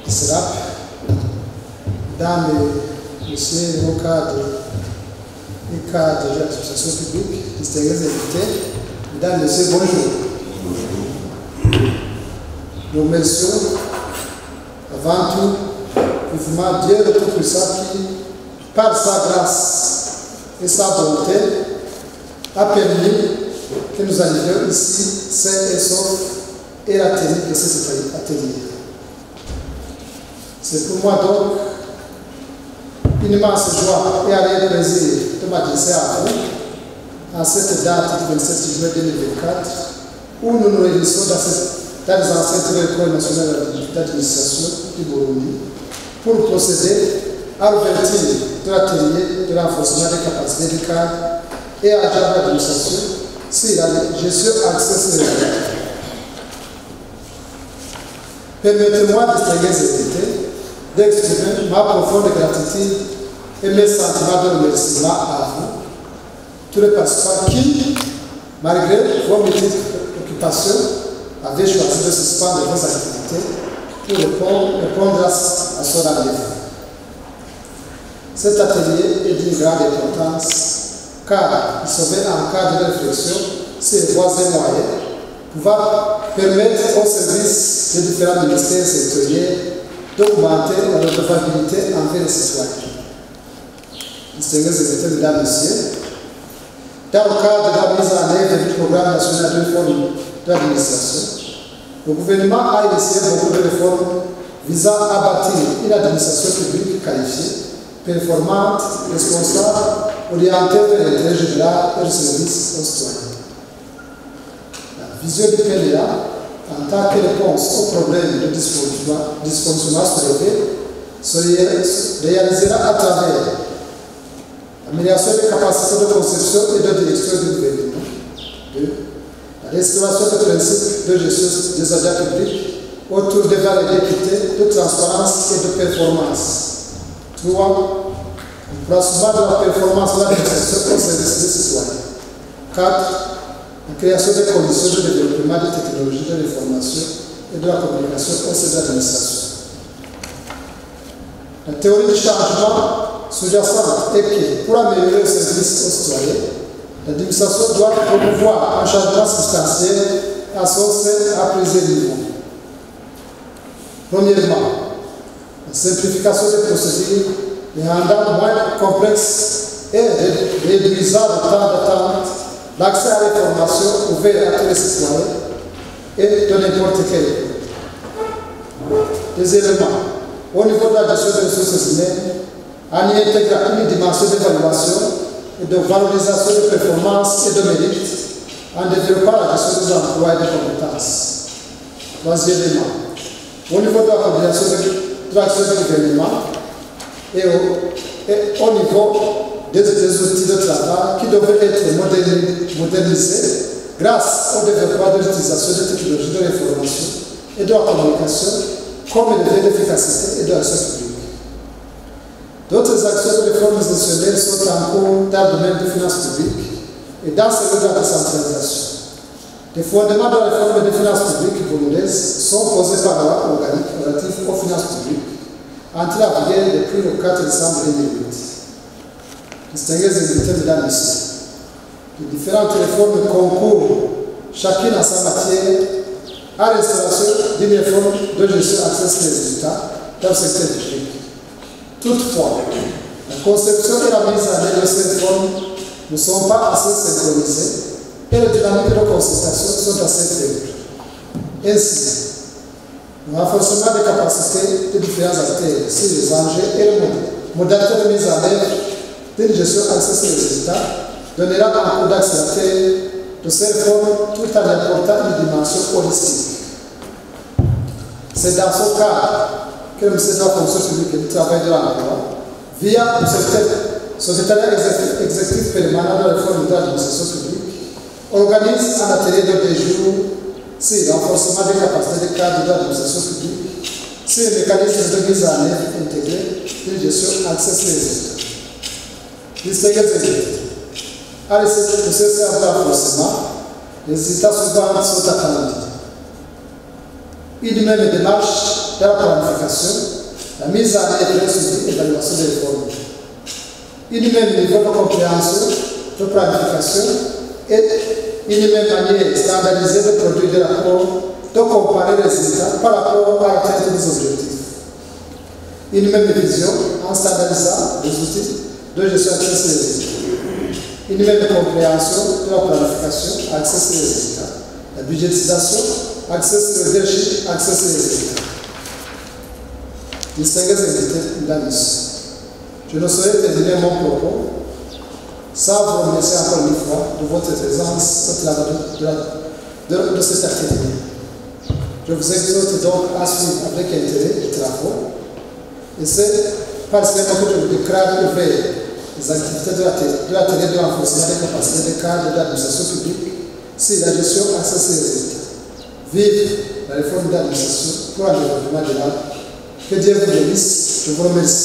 SRAP, Mesdames et Messieurs les cadres et cadres de l'association publique, distingués invités, Mesdames et Messieurs, bonjour. Nous remercions avant tout vivement Dieu le Tout-Puissant qui, par sa grâce et sa bonté, a permis que nous arrivions ici, sains et saufs, et la tenue de cet atelier. C'est pour moi donc une immense joie et un réel plaisir de m'adresser à vous en cette date du 27 juillet 2024 où nous nous réunissons dans les anciennes écoles nationales d'administration du Burundi pour procéder à l'ouverture de l'atelier de renforcement des capacités des cadres et agents d'administration sur la gestion accès sur Permettez-moi, distingués invités, d'exprimer ma profonde gratitude et mes sentiments de remerciement à vous, tous les participants qui, malgré vos multiples occupations, avez choisi de suspendre vos activités pour répondre à son rendez-vous. Cet atelier est d'une grande importance car il se met en cadre de réflexion sur les voies et moyens pouvant permettre aux services des différents ministères sectoriels d'augmenter la redevabilité envers les citoyens. Distingués invités, mesdames et messieurs, dans le cadre de la mise en œuvre du programme national de réforme de l'administration, le gouvernement a initié beaucoup de réformes visant à bâtir une administration publique qualifiée, performante, responsable, orientée vers l'intérêt général et le service aux citoyens. La vision du PNA, en tant que réponse aux problèmes de dysfonctionnement soulevés, se réalisera à travers l'amélioration des capacités de conception et de direction du gouvernement. 2. La restauration des principes de gestion des agents publics autour des valeurs d'équité, de transparence et de performance. 3. Le placement de la performance de l'administration au service des citoyens. 4. La création des conditions de développement des technologies de l'information et de la communication au sein de l'administration. La théorie du changement sous-jacente est que, pour améliorer le service aux citoyens, l'administration doit promouvoir un changement substantiel à son sein à plusieurs niveaux. Premièrement, la simplification des procédures les rendant moins complexes et réduisant le temps d'attente, l'accès à l'information ouvert à tous les citoyens et de n'importe quel niveau. Deuxièmement, au niveau de la gestion des ressources humaines, en y intégrant une dimension d'évaluation et de valorisation de performances et de mérite, en développant la gestion des emplois et des compétences. Troisièmement, au niveau de la coordination de l'action du gouvernement et au niveau des outils de travail qui devraient être modernisés grâce au développement de l'utilisation des technologies de l'information et de la communication comme levier d'efficacité et de l'action publique. D'autres actions de réforme institutionnelles sont en cours dans le domaine des finances publiques et dans celui de la décentralisation. Les fondements de la réforme des finances publiques burundaises sont posés par la loi organique relative aux finances publiques, entrée en vigueur depuis le 4 décembre 2008. Distingués invités, mesdames et messieurs, les différentes réformes concourent, chacune en sa matière, à l'installation d'une réforme de gestion accès des résultats dans le secteur public. Toutefois, la conception et la mise en œuvre de ces réformes ne sont pas assez synchronisées et les dynamiques de consultation sont assez faibles. Ainsi, le renforcement des capacités des différents acteurs sur les enjeux et les modalités de mise en œuvre d'une gestion accès aux résultats donnera un coup d'accélérateur de ces réformes tout en apportant une dimension holistique. C'est dans ce cadre que le ministère de la fonction publique et du travail de l'emploi, via le secrétariat exécutif permanent de la réforme de l'administration publique, organise un atelier de 2 jours sur le renforcement des capacités des cadres de l'administration publique, sur les mécanismes de mise en œuvre intégrés d'une gestion accès aux résultats. Distingués invités, à l'essai de renforcement, les résultats suivants sont attendus. Une même démarche de la planification, la mise en œuvre et suivi évaluation des réformes. Une même niveau de compréhension, de planification et une même manière standardisée de produire des rapports, de comparer les résultats par rapport à l'atteinte des objectifs. Une même vision en standardisant les outils de gestion accès sur les résultats. Une même compréhension de la planification, accès sur les résultats. La budgétisation, accès sur le leadership, accès sur les résultats. Distingués invités dans l'issue. Je ne saurais terminer mon propos sans vous remercier encore une fois de votre présence de cette activité. Je vous exhorte donc à suivre avec intérêt les travaux. Et c'est parce que je vous déclare ouvert les activités de l'atelier de renforcement des capacités des cadres de l'administration publique sur la gestion accès sur les résultats. Vive la réforme de l'administration pour un développement durable. Que Dieu vous bénisse. Je vous remercie.